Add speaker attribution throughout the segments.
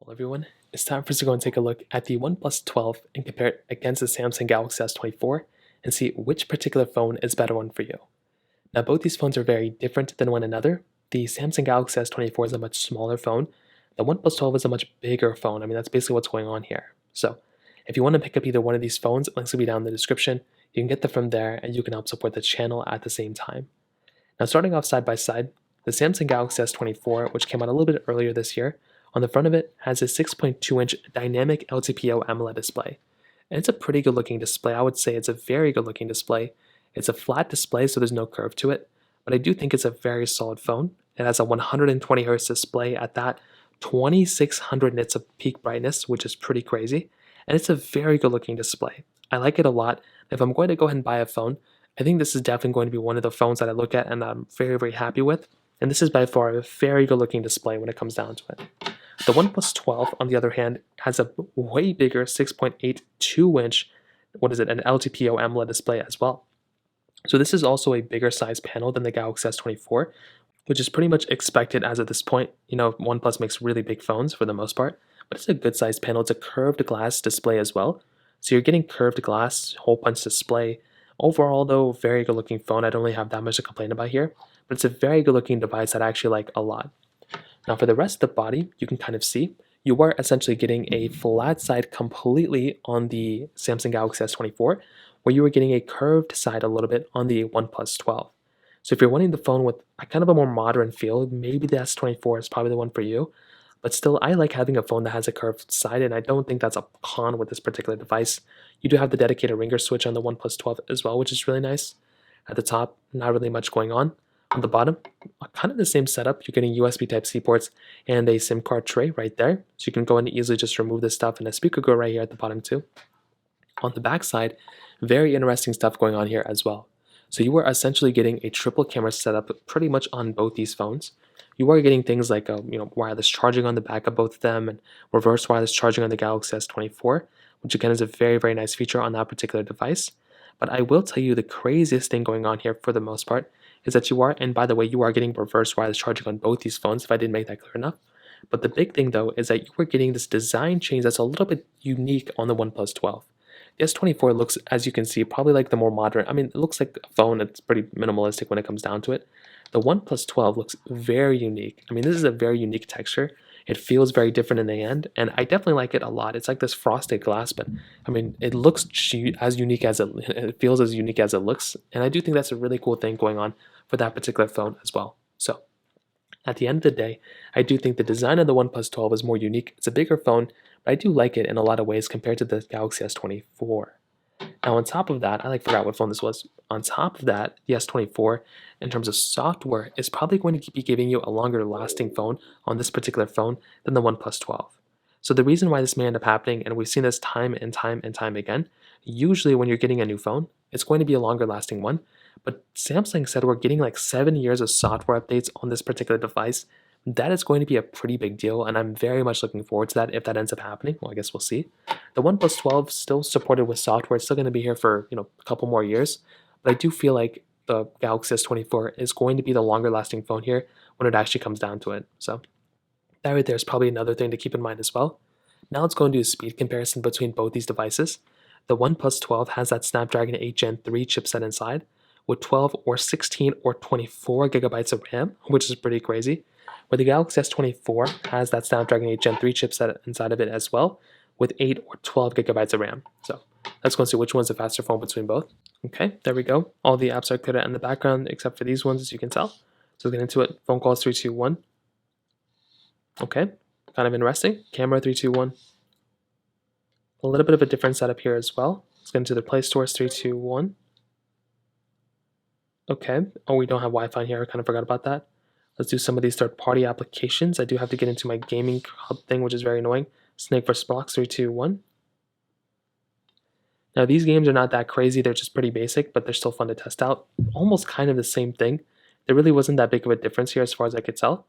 Speaker 1: Well, everyone, it's time for us to go and take a look at the OnePlus 12 and compare it against the Samsung Galaxy S24 and see which particular phone is better one for you. Now, both these phones are very different than one another. The Samsung Galaxy S24 is a much smaller phone. The OnePlus 12 is a much bigger phone. I mean, that's basically what's going on here. So, if you want to pick up either one of these phones, links will be down in the description. You can get them from there and you can help support the channel at the same time. Now, starting off side by side, the Samsung Galaxy S24, which came out a little bit earlier this year, on the front of it has a 6.2-inch dynamic LTPO AMOLED display. And it's a pretty good looking display. I would say it's a very good looking display. It's a flat display, so there's no curve to it, but I do think it's a very solid phone. It has a 120 Hz display at that, 2600 nits of peak brightness, which is pretty crazy, and it's a very good looking display. I like it a lot. If I'm going to go ahead and buy a phone, I think this is definitely going to be one of the phones that I look at and I'm very, very happy with. And this is by far a very good looking display when it comes down to it. The OnePlus 12, on the other hand, has a way bigger 6.82-inch, an LTPO AMOLED display as well. So this is also a bigger size panel than the Galaxy S24, which is pretty much expected as at this point. You know, OnePlus makes really big phones for the most part, but it's a good sized panel. It's a curved glass display as well. So you're getting curved glass, hole punch display. Overall, though, very good looking phone. I don't really have that much to complain about here, but it's a very good looking device that I actually like a lot. Now for the rest of the body, you can kind of see, you are essentially getting a flat side completely on the Samsung Galaxy S24, where you were getting a curved side a little bit on the OnePlus 12. So if you're wanting the phone with a kind of a more modern feel, maybe the S24 is probably the one for you. But still, I like having a phone that has a curved side, and I don't think that's a con with this particular device. You do have the dedicated ringer switch on the OnePlus 12 as well, which is really nice. At the top, not really much going on. On the bottom, kind of the same setup. You're getting USB Type-C ports and a SIM card tray right there. So you can go and easily just remove this stuff, and a speaker go right here at the bottom too. On the back side, very interesting stuff going on here as well. So you are essentially getting a triple camera setup pretty much on both these phones. You are getting things like wireless charging on the back of both of them and reverse wireless charging on the Galaxy S24, which again is a very, very nice feature on that particular device. But I will tell you the craziest thing going on here for the most part is that you are, and by the way, you are getting reverse wireless charging on both these phones if I didn't make that clear enough. But the big thing though is that you are getting this design change that's a little bit unique on the OnePlus 12. The S24 looks, as you can see, probably like the more modern. I mean, it looks like a phone that's pretty minimalistic when it comes down to it. The OnePlus 12 looks very unique. I mean, this is a very unique texture. It feels very different in the hand, and I definitely like it a lot. It's like this frosted glass, but I mean, it looks as unique as it feels as unique as it looks, and I do think that's a really cool thing going on for that particular phone as well. So, at the end of the day, I do think the design of the OnePlus 12 is more unique. It's a bigger phone, but I do like it in a lot of ways compared to the Galaxy S24. Now, on top of that, I forgot what phone this was. On top of that, the S24, in terms of software, is probably going to be giving you a longer lasting phone on this particular phone than the OnePlus 12. So the reason why this may end up happening, and we've seen this time and time and time again, usually when you're getting a new phone, it's going to be a longer lasting one. But Samsung said we're getting like 7 years of software updates on this particular device. That is going to be a pretty big deal, and I'm very much looking forward to that if that ends up happening. Well, I guess we'll see. The OnePlus 12 still supported with software. It's still going to be here for a couple more years, but I do feel like the Galaxy S24 is going to be the longer lasting phone here when it actually comes down to it. So that right there is probably another thing to keep in mind as well. Now let's go and do a speed comparison between both these devices. The OnePlus 12 has that Snapdragon 8 Gen 3 chipset inside with 12 or 16 or 24 gigabytes of RAM, which is pretty crazy. Where the Galaxy S24 has that Snapdragon 8 Gen 3 chipset inside of it as well, with 8 or 12 gigabytes of RAM. So let's go and see which one's the faster phone between both. Okay, there we go. All the apps are cleared out in the background except for these ones, as you can tell. So let's get into it. Phone calls 3, 2, 1. Okay, kind of interesting. Camera 3, 2, 1. A little bit of a different setup here as well. Let's get into the Play Stores 3, 2, 1. Okay. Oh, we don't have Wi-Fi here. I kind of forgot about that. Let's do some of these third-party applications. I do have to get into my gaming hub thing, which is very annoying. Snake vs. Blocks, 3, 2, 1. Now, these games are not that crazy. They're just pretty basic, but they're still fun to test out. Almost kind of the same thing. There really wasn't that big of a difference here as far as I could tell.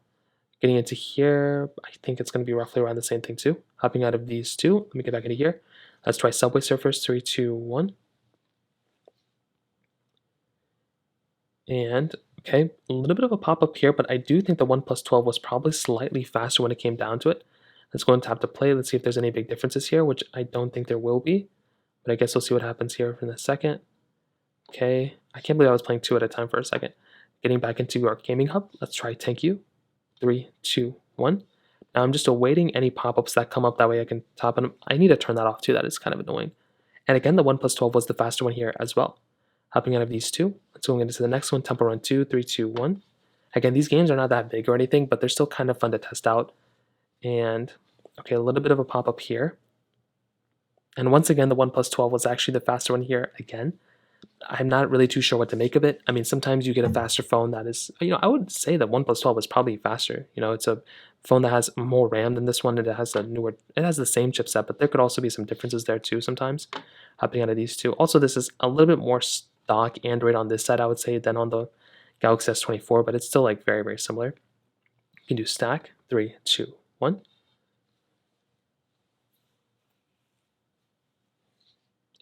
Speaker 1: Getting into here, I think it's going to be roughly around the same thing too. Hopping out of these two. Let me get back into here. Let's try Subway Surfers, 3, 2, 1. And okay, a little bit of a pop-up here, but I do think the OnePlus 12 was probably slightly faster when it came down to it. Let's go and tap to play. Let's see if there's any big differences here, which I don't think there will be. But I guess we'll see what happens here in a second. Okay, I can't believe I was playing 2 at a time for a second. Getting back into our gaming hub. Let's try thank you. 3, 2, 1. Now I'm just awaiting any pop-ups that come up. That way I can tap on them. I need to turn that off too. That is kind of annoying. And again, the OnePlus 12 was the faster one here as well. Hopping out of these two. Let's go into the next one. Temple Run 2, 3, 2, 1. Again, these games are not that big or anything, but they're still kind of fun to test out. And okay, a little bit of a pop-up here. And once again, the OnePlus 12 was actually the faster one here again. I'm not really too sure what to make of it. I mean, sometimes you get a faster phone that is, I would say that OnePlus 12 is probably faster. It's a phone that has more RAM than this one, and it has the same chipset, but there could also be some differences there too sometimes. Hopping out of these two. Also, this is a little bit more stock Android on this side, I would say, than on the Galaxy S24, but it's still like very, very similar. You can do stack, 3, 2, 1.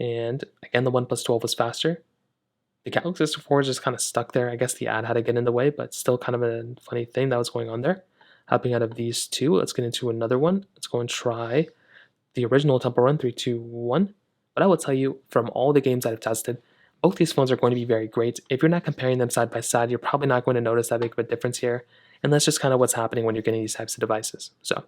Speaker 1: And again, the OnePlus 12 was faster. The Galaxy S24 is just kind of stuck there. I guess the ad had to get in the way, but still kind of a funny thing that was going on there. Hopping out of these two, let's get into another one. Let's go and try the original Temple Run 3, 2, 1. But I will tell you, from all the games I've tested, both these phones are going to be very great. If you're not comparing them side by side, you're probably not going to notice that big of a difference here. And that's just kind of what's happening when you're getting these types of devices. So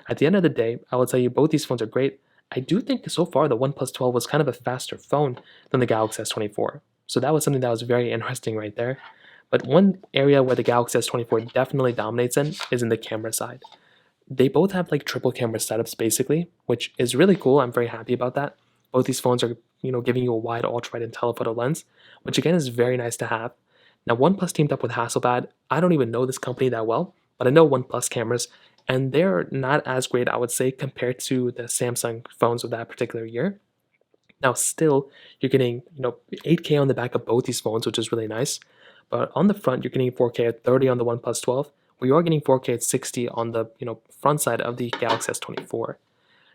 Speaker 1: at the end of the day, I will tell you both these phones are great. I do think so far the OnePlus 12 was kind of a faster phone than the Galaxy S24. So that was something that was very interesting right there. But one area where the Galaxy S24 definitely dominates in is in the camera side. They both have like triple camera setups basically, which is really cool. I'm very happy about that. Both these phones are, giving you a wide ultra-wide and telephoto lens, which again is very nice to have. Now OnePlus teamed up with Hasselblad. I don't even know this company that well, but I know OnePlus cameras, and they're not as great, I would say, compared to the Samsung phones of that particular year. Now still, you're getting 8K on the back of both these phones, which is really nice. But on the front, you're getting 4K at 30 on the OnePlus 12. We are getting 4K at 60 on the front side of the Galaxy S24.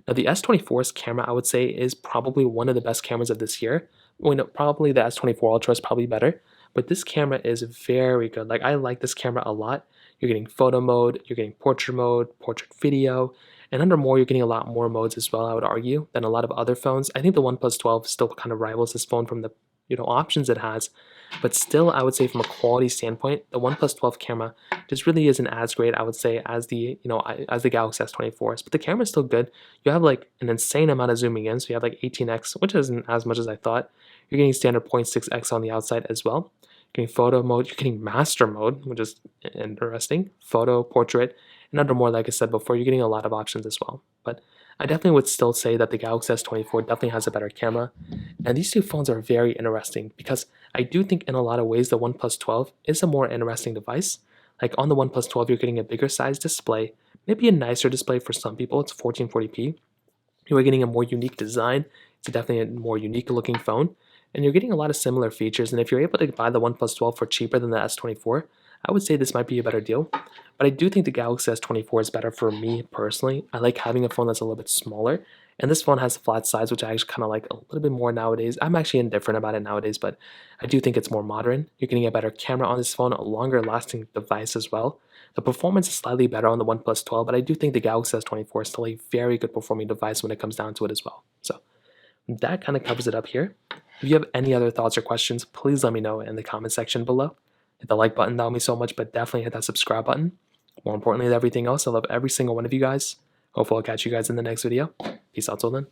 Speaker 1: Now the S24's camera, I would say, is probably one of the best cameras of this year. Probably the S24 Ultra is probably better, but this camera is very good. Like, I like this camera a lot. You're getting photo mode, you're getting portrait mode, portrait video, and under more, you're getting a lot more modes as well, I would argue, than a lot of other phones. I think the OnePlus 12 still kind of rivals this phone from the options it has, but still, I would say from a quality standpoint, the OnePlus 12 camera just really isn't as great, I would say, as the as the Galaxy S24s. But the camera is still good. You have like an insane amount of zooming in, so you have like 18x, which isn't as much as I thought. You're getting standard 0.6x on the outside as well. You're getting photo mode, you're getting master mode, which is interesting. Photo, portrait, and under more, like I said before, you're getting a lot of options as well. But I definitely would still say that the Galaxy S24 definitely has a better camera. And these two phones are very interesting because I do think in a lot of ways the OnePlus 12 is a more interesting device. Like on the OnePlus 12, you're getting a bigger size display, maybe a nicer display for some people. It's 1440p. You're getting a more unique design. It's definitely a more unique looking phone. And you're getting a lot of similar features. And if you're able to buy the OnePlus 12 for cheaper than the S24, I would say this might be a better deal. But I do think the Galaxy S24 is better for me personally. I like having a phone that's a little bit smaller. And this phone has a flat size, which I actually kind of like a little bit more nowadays. I'm actually indifferent about it nowadays, but I do think it's more modern. You're getting a better camera on this phone, a longer lasting device as well. The performance is slightly better on the OnePlus 12, but I do think the Galaxy S24 is still a very good performing device when it comes down to it as well. So that kind of covers it up here. If you have any other thoughts or questions, please let me know in the comment section below. Hit the like button, that would mean so much, but definitely hit that subscribe button. More importantly than everything else, I love every single one of you guys. Hopefully I'll catch you guys in the next video. Peace out till then.